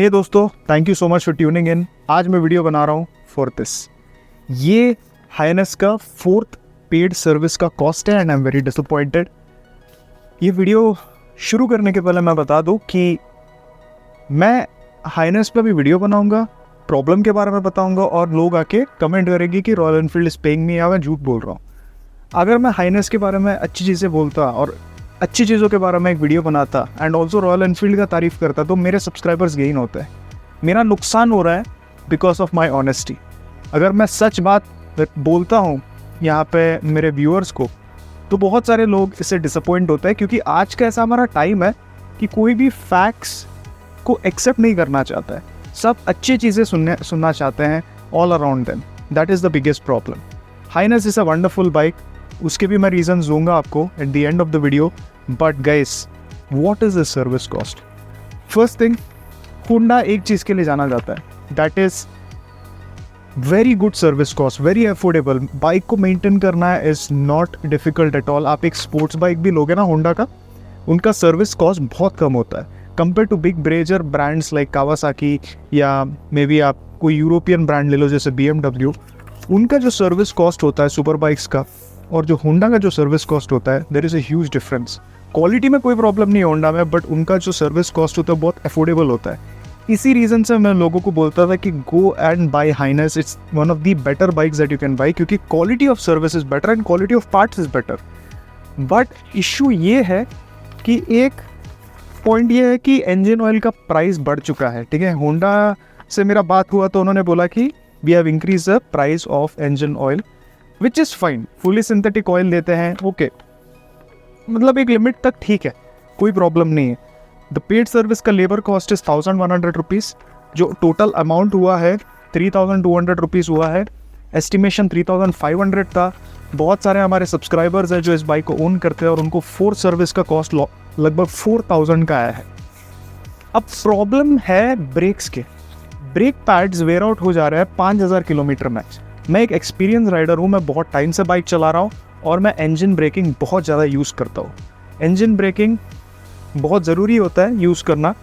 हे दोस्तों, thank you so much for tuning in. आज मैं वीडियो बना रहा हूँ फॉर दिस। ये हाइनेस का 4th पेड सर्विस का कॉस्ट है and I am very disappointed. ये वीडियो शुरू करने के पहले मैं बता दूँ कि मैं हाइनेस पे भी वीडियो बनाऊंगा, प्रॉब्लम के बारे में बताऊंगा और लोग आके कमेंट करेंगे कि royal Enfield is paying me या मैं झूठ बोल रहा हूँ। अगर मैं हाइनेस के बारे में अच्छी चीज़ें बोलता और अच्छी चीज़ों के बारे में एक वीडियो बनाता एंड ऑल्सो रॉयल एनफील्ड का तारीफ़ करता तो मेरे सब्सक्राइबर्स गेन होते हैं। मेरा नुकसान हो रहा है बिकॉज ऑफ माई ऑनेस्टी। अगर मैं सच बात बोलता हूँ यहाँ पे मेरे व्यूअर्स को तो बहुत सारे लोग इससे डिसअपॉइंट होते हैं, क्योंकि आज का ऐसा हमारा टाइम है कि कोई भी फैक्ट्स को एक्सेप्ट नहीं करना चाहता है। सब अच्छी चीज़ें सुनना चाहते हैं all around them. That is the biggest problem. H'ness is a wonderful bike, उसके भी मैं रीजंस दूंगा आपको at the end of the video. But guys, what is the service cost? First thing, Honda एक चीज़ के लिए जाना जाता है, that is very good service cost, very affordable. Bike को मेंटेन करना is not difficult at all. आप एक स्पोर्ट्स बाइक भी लोगे ना होंडा का, उनका सर्विस कॉस्ट बहुत कम होता है कंपेयर टू बिग ब्रेजर ब्रांड्स लाइक कावासाकी, या मे बी आप कोई यूरोपियन ब्रांड ले लो जैसे BMW। उनका जो सर्विस कॉस्ट होता है सुपर बाइक्स का और जो होंडा का जो सर्विस कॉस्ट होता है, there is a huge difference. Quality में कोई प्रॉब्लम नहीं है होंडा में, बट उनका जो सर्विस कॉस्ट होता है बहुत अफोर्डेबल होता है। इसी रीज़न से मैं लोगों को बोलता था कि go and buy Highness, it's one of the better bikes that you can buy, क्योंकि quality of service is better and quality of parts is better. But issue ये है कि एक पॉइंट ये है कि इंजन ऑयल का प्राइस बढ़ चुका है। ठीक है, होंडा से मेरा बात हुआ तो उन्होंने बोला कि we have increase the price of engine oil, which is fine. Fully synthetic oil देते हैं, ओके, मतलब एक लिमिट तक ठीक है, कोई प्रॉब्लम नहीं है। द पेड सर्विस का लेबर कॉस्ट इज़ 1100 रुपीज़, जो टोटल अमाउंट हुआ है 3200 रुपीज़ हुआ है। एस्टिमेशन 3500 था। बहुत सारे हमारे सब्सक्राइबर्स हैं जो इस बाइक को ओन करते हैं और उनको 4 सर्विस का कॉस्ट लगभग 4000 का आया है। अब प्रॉब्लम है ब्रेक्स के। ब्रेक पैड्स वेयर आउट हो जा रहे हैं 5000 किलोमीटर मैक्स। मैं एक एक्सपीरियंस राइडर हूँ, मैं बहुत टाइम से बाइक चला रहा हूँ और मैं इंजन ब्रेकिंग बहुत ज़्यादा यूज़ करता हूँ। इंजन ब्रेकिंग बहुत ज़रूरी होता है यूज़ करना।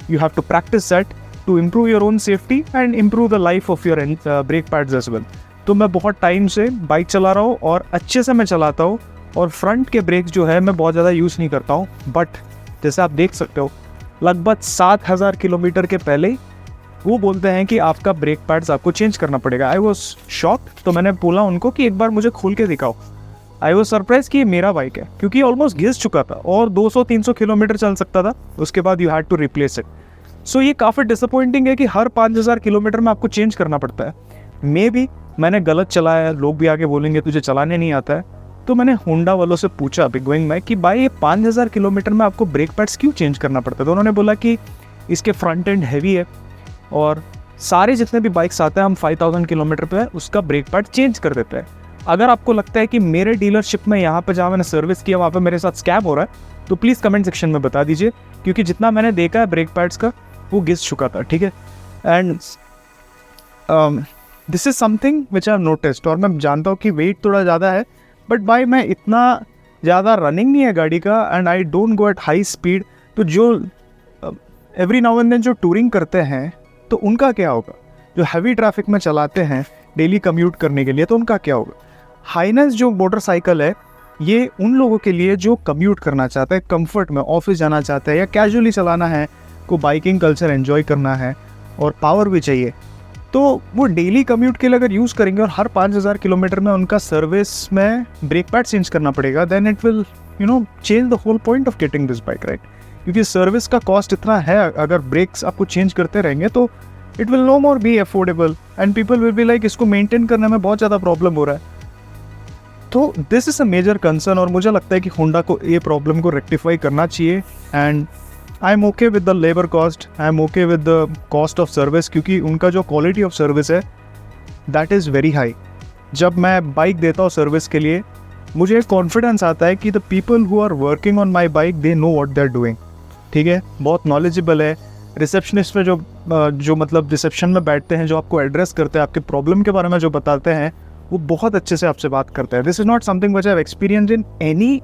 You have to practice that to improve your own safety and improve the life of your brake pads as well. तो मैं बहुत टाइम से बाइक चला रहा हूँ और अच्छे से मैं चलाता हूँ, और फ्रंट के ब्रेक्स जो है मैं बहुत ज़्यादा यूज़ नहीं करता हूँ। बट जैसे आप देख सकते हो, लगभग 7000 किलोमीटर के पहले ही वो बोलते हैं कि आपका ब्रेक पैड्स आपको चेंज करना पड़ेगा। आई वॉज शॉक्ड, तो मैंने बोला उनको कि एक बार मुझे खोल के दिखाओ। आई वॉज सरप्राइज कि ये मेरा बाइक है, क्योंकि ऑलमोस्ट घिस चुका था और 200-300 किलोमीटर चल सकता था, उसके बाद you had to replace it. So ये काफ़ी डिसअपॉइंटिंग है कि हर 5000 किलोमीटर में आपको चेंज करना पड़ता है। मे बी मैंने गलत चलाया है, लोग भी आके बोलेंगे तुझे चलाने नहीं आता है। तो मैंने होंडा वालों से पूछा बिग गोइंग में कि भाई ये 5000 किलोमीटर में आपको ब्रेक पैड्स क्यों चेंज करना पड़ता है? तो उन्होंने बोला कि इसके फ्रंट एंड हैवी है और सारे जितने भी बाइक्स आते हैं हम 5000 किलोमीटर पे उसका ब्रेक पैड चेंज कर देते हैं। अगर आपको लगता है कि मेरे डीलरशिप में यहाँ पे जहाँ मैंने सर्विस किया वहाँ पे मेरे साथ स्कैम हो रहा है तो प्लीज़ कमेंट सेक्शन में बता दीजिए, क्योंकि जितना मैंने देखा है ब्रेक पैड्स का वो घिस चुका था। ठीक है, and this is something which I have noticed. और मैं जानता हूँ कि वेट थोड़ा ज़्यादा है, बट भाई मैं इतना ज़्यादा रनिंग नहीं है गाड़ी का and I don't go at high speed. तो जो एवरी नाउ एंड देन जो टूरिंग करते हैं तो उनका क्या होगा? जो हैवी ट्रैफिक में चलाते हैं डेली कम्यूट करने के लिए, तो उनका क्या होगा? हाइनेस जो मोटरसाइकिल है ये उन लोगों के लिए जो कम्यूट करना चाहते हैं, कंफर्ट में ऑफिस जाना चाहते हैं या कैजुअली चलाना है, को बाइकिंग कल्चर एंजॉय करना है और पावर भी चाहिए, तो वो डेली कम्यूट के लिए अगर यूज़ करेंगे और हर 5000 किलोमीटर में उनका सर्विस में ब्रेक पैड चेंज करना पड़ेगा, then it will change the whole point of getting this bike, right? क्योंकि सर्विस का कॉस्ट इतना है, अगर ब्रेक्स आपको चेंज करते रहेंगे तो it will no more be affordable and people will be like इसको मेंटेन करने में बहुत ज़्यादा प्रॉब्लम हो रहा है। तो this is a major concern और मुझे लगता है कि होंडा को ये प्रॉब्लम को रेक्टिफाई करना चाहिए। And I am okay with the labour cost, I am okay with the cost of service, क्योंकि उनका जो क्वालिटी ऑफ सर्विस है दैट इज़ वेरी हाई। जब मैं बाइक देता हूँ सर्विस के लिए मुझे कॉन्फिडेंस आता है कि the people who are working on my bike they know what they are doing. ठीक है, बहुत नॉलेजेबल है। रिसेप्शनिस्ट में जो मतलब रिसेप्शन में बैठते हैं, जो आपको एड्रेस करते हैं, आपके प्रॉब्लम के बारे में जो बताते हैं, वो बहुत अच्छे से आपसे बात करते हैं। This is not something which I have experienced in any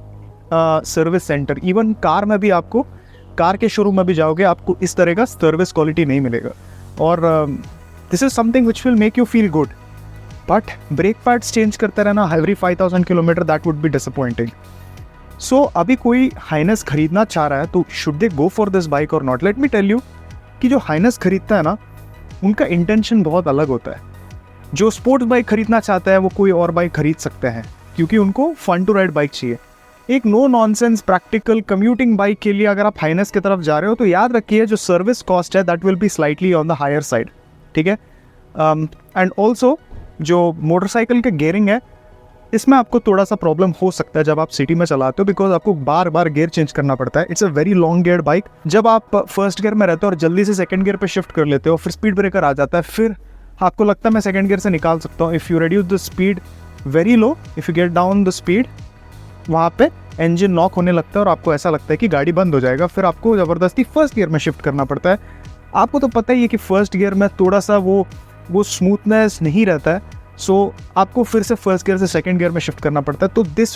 service centre. Even car में भी आपको कार के शोरूम में भी जाओगे आपको इस तरह का सर्विस क्वालिटी नहीं मिलेगा, और this is something which will make you feel good, but brake parts change करते रहना every 5000 kilometre, that would be disappointing. So अभी कोई हाइनस खरीदना चाह रहा है तो should they go for this bike और not? Let me tell you कि जो हाइनस खरीदता है ना, उनका इंटेंशन बहुत अलग होता है. जो स्पोर्ट्स बाइक खरीदना चाहता है वो कोई और बाइक खरीद सकते हैं क्योंकि उनको फन टू राइड बाइक चाहिए. एक no nonsense practical commuting bike के लिए अगर आप हाइनस की तरफ जा रहे हो तो याद रखिए जो सर्विस कॉस्ट है that will be slightly on the higher side, ठीक है. एंड ऑल्सो जो मोटरसाइकिल के गियरिंग है इसमें आपको थोड़ा सा प्रॉब्लम हो सकता है जब आप सिटी में चलाते हो, बिकॉज आपको बार बार गियर चेंज करना पड़ता है. It's a very long gear bike. जब आप फर्स्ट गियर में रहते हो और जल्दी से सेकंड गियर पे शिफ्ट कर लेते हो, फिर स्पीड ब्रेकर आ जाता है, फिर आपको लगता है मैं सेकंड गियर से निकाल सकता हूँ. If you reduce the speed very low, if you get down the speed, वहाँ पे इंजन नॉक होने लगता है और आपको ऐसा लगता है कि गाड़ी बंद हो जाएगा. फिर आपको ज़बरदस्ती फर्स्ट गियर में शिफ्ट करना पड़ता है. आपको तो पता ही है कि फर्स्ट गियर में थोड़ा सा वो स्मूथनेस नहीं रहता है, सो आपको फिर से फर्स्ट गियर से सेकंड गियर में शिफ्ट करना पड़ता है. तो this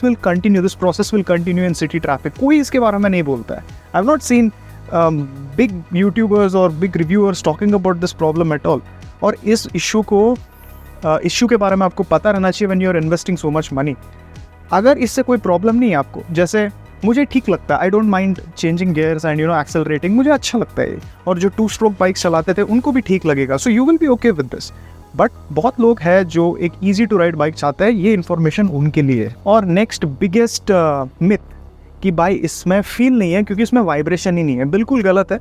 process will continue in city traffic. कोई इसके बारे में नहीं बोलता है. I have not seen big YouTubers और big reviewers talking about this problem at all. और इस इशू के बारे में आपको पता रहना चाहिए when you are investing so much money. अगर इससे कोई प्रॉब्लम नहीं है आपको, जैसे मुझे ठीक लगता है, I don't mind changing gears and accelerating, मुझे अच्छा लगता है, और जो 2 स्ट्रोक बाइक चलाते थे उनको भी ठीक लगेगा, so you will be okay with this. But बहुत लोग हैं जो एक ईजी टू राइड बाइक चाहते हैं, ये इन्फॉर्मेशन उनके लिए है. और नेक्स्ट बिगेस्ट मिथ कि भाई इसमें फील नहीं है क्योंकि इसमें वाइब्रेशन ही नहीं है, बिल्कुल गलत है.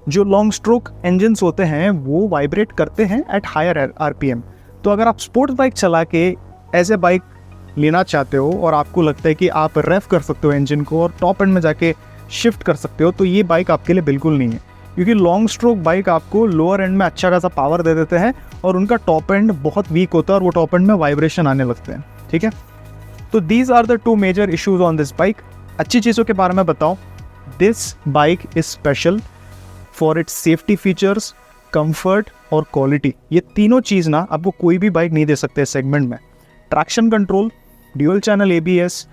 जो लॉन्ग स्ट्रोक इंजन्स होते हैं वो वाइब्रेट करते हैं एट हायर RPM. तो अगर आप स्पोर्ट्स बाइक चला के ऐसे बाइक लेना चाहते हो और आपको लगता है कि आप रेफ कर सकते हो इंजन को और टॉप एंड में जाके शिफ्ट कर सकते हो, तो ये बाइक आपके लिए बिल्कुल नहीं है. क्योंकि लॉन्ग स्ट्रोक बाइक आपको लोअर एंड में अच्छा खासा पावर दे देते हैं और उनका टॉप एंड बहुत वीक होता है और वो टॉप एंड में वाइब्रेशन आने लगते हैं, ठीक है. तो these are the 2 major issues on this bike. अच्छी चीज़ों के बारे में बताऊँ, this bike is special for its safety features, comfort और क्वालिटी. ये तीनों चीज़ ना आपको कोई भी बाइक नहीं दे सकते इस सेगमेंट में. Traction control, dual channel ABS,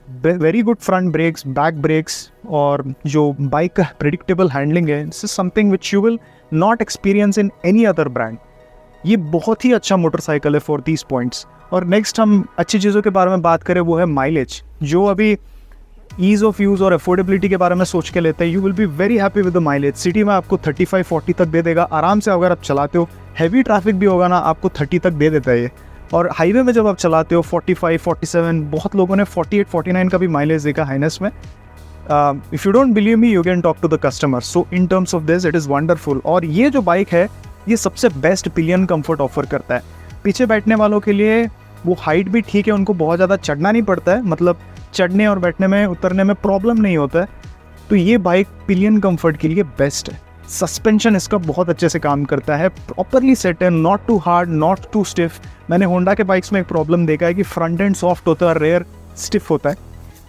very good front brakes, back brakes, और जो बाइक का प्रेडिक्टेबल हैंडलिंग है, this is something which you will not experience in any other brand. ये बहुत ही अच्छा मोटरसाइकिल है फॉर दीज पॉइंट्स. और नेक्स्ट हम अच्छी चीज़ों के बारे में बात करें वो है माइलेज. जो अभी ईज़ ऑफ यूज़ और अफोर्डेबिलिटी के बारे में सोच के लेते हैं, you will be very happy with the mileage. City में आपको 35-40 तक दे देगा आराम से. अगर आप चलाते हो, हैवी ट्रैफिक भी होगा ना, आपको 30 तक दे देता है ये. और हाईवे में जब आप चलाते हो 45-47, बहुत लोगों ने 48-49 का भी माइलेज देखा हाइनस में. If you don't believe me, you can talk to the customer. So in terms of this it is wonderful. और ये जो बाइक है ये सबसे बेस्ट पिलियन कंफर्ट ऑफर करता है. पीछे बैठने वालों के लिए वो हाइट भी ठीक है, उनको बहुत ज़्यादा चढ़ना नहीं पड़ता है, मतलब चढ़ने और बैठने में उतरने में प्रॉब्लम नहीं होता है. तो ये बाइक पिलियन कंफर्ट के लिए बेस्ट है. सस्पेंशन इसका बहुत अच्छे से काम करता है, प्रॉपरली सेट है, not too hard, not too stiff. मैंने होंडा के बाइक्स में एक प्रॉब्लम देखा है कि फ्रंट एंड सॉफ्ट होता है, रेयर स्टिफ होता है,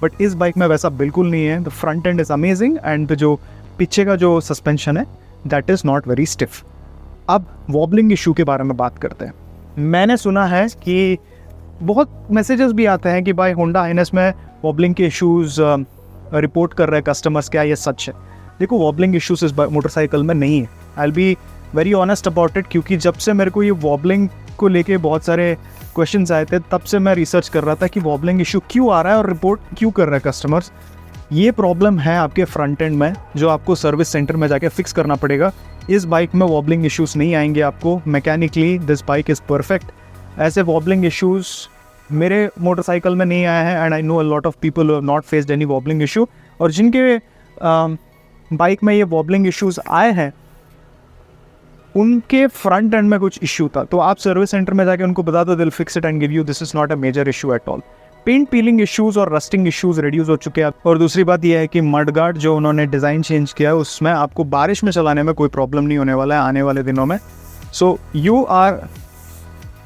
बट इस बाइक में वैसा बिल्कुल नहीं है. The front end is amazing and जो पीछे का जो सस्पेंशन है that is not very stiff. अब वॉबलिंग इशू के बारे में बात करते हैं. मैंने सुना है कि बहुत मैसेजेस भी आते हैं कि भाई होंडा हाइनस में वॉबलिंग के इश्यूज़ रिपोर्ट कर रहे हैं कस्टमर्स. क्या ये सच है? देखो, वॉबलिंग इश्यूज़ इस मोटरसाइकिल में नहीं है. I will be very honest about it, क्योंकि जब से मेरे को ये वॉबलिंग को लेके बहुत सारे क्वेश्चंस आए थे तब से मैं रिसर्च कर रहा था कि वॉबलिंग इशू क्यों आ रहा है और रिपोर्ट क्यों कर रहे हैं कस्टमर्स. ये प्रॉब्लम है आपके फ्रंट एंड में जो आपको सर्विस सेंटर में जाके फिक्स करना पड़ेगा. इस बाइक में वॉबलिंग इश्यूज़ नहीं आएंगे आपको. Mechanically this bike is perfect. ऐसे वॉबलिंग इश्यूज़ मेरे मोटरसाइकिल में नहीं आया है and I know a lot of people who have not faced any wobbling issue. और जिनके बाइक में ये वॉबलिंग इश्यूज़ आए हैं उनके फ्रंट एंड में कुछ इश्यू था, तो आप सर्विस सेंटर में जाके उनको बता दो, they'll fix it and give you. This is not a major issue at all. Paint peeling issues और रस्टिंग इश्यूज़ रिड्यूस हो चुके हैं. और दूसरी बात यह है कि मडगार्ड जो उन्होंने डिज़ाइन चेंज किया है उसमें आपको बारिश में चलाने में कोई प्रॉब्लम नहीं होने वाला है आने वाले दिनों में. So you are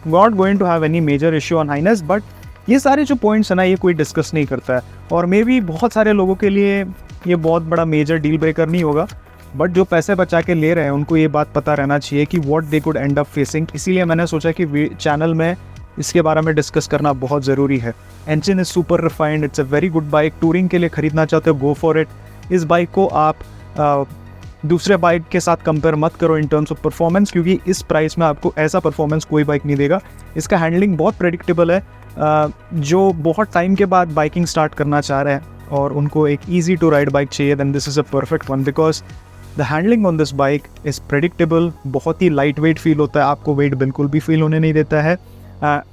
not going to have any major issue on H'ness. But ये सारे जो पॉइंट्स हैं ना, ये कोई डिस्कस नहीं करता है और मे बी बहुत सारे लोगों के लिए ये बहुत बड़ा मेजर डील ब्रेकर नहीं होगा. बट जो पैसे बचा के ले रहे हैं उनको ये बात पता रहना चाहिए कि what they could and up facing. इसीलिए मैंने सोचा कि चैनल में इसके बारे में डिस्कस करना बहुत ज़रूरी है. Engine is super refined, it's a very good bike. Touring के लिए ख़रीदना चाहते हो, गो फॉर इट. इस बाइक को आप दूसरे बाइक के साथ कंपेयर मत करो इन टर्म्स ऑफ परफॉर्मेंस, क्योंकि इस प्राइस में आपको ऐसा परफॉर्मेंस कोई बाइक नहीं देगा। इसका हैंडलिंग बहुत प्रेडिक्टेबल है। जो बहुत टाइम के बाद बाइकिंग स्टार्ट करना चाह रहे हैं और उनको एक ईजी टू राइड बाइक चाहिए, then this is a perfect one, because the handling on this bike is predictable. बहुत ही लाइट वेट फील होता है, आपको वेट बिल्कुल भी फील होने नहीं देता है।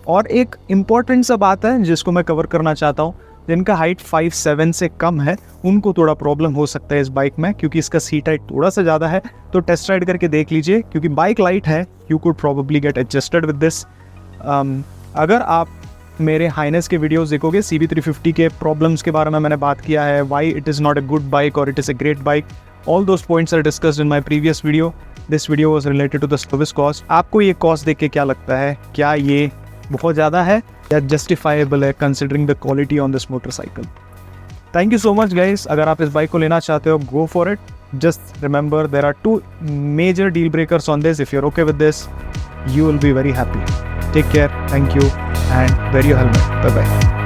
और एक इम्पॉर्टेंट सा बात है जिसको मैं कवर करना चाहता हूँ, जिनका हाइट 5'7" से कम है उनको थोड़ा प्रॉब्लम हो सकता है इस बाइक में, क्योंकि इसका सीट हाइट थोड़ा सा ज़्यादा है। तो टेस्ट राइड करके देख लीजिए, क्योंकि बाइक लाइट है, you could probably get adjusted with this. अगर आप मेरे हाइनेस के वीडियोस देखोगे, CB350 के प्रॉब्लम्स के बारे में मैंने बात किया है, why it is not a good bike और it is a great bike, all those points are discussed in my previous video. This video was related to the service cost. आपको ये कॉस्ट देख के क्या लगता है, क्या ये बहुत ज़्यादा है या जस्टिफाइबल है considering the quality on this motorcycle? Thank you so much guys. अगर आप इस बाइक को लेना चाहते हो, go for it. Just remember there are 2 major deal breakers on this. If you are okay with this, you will be very happy. Take care, thank you, and wear your helmet. Bye bye.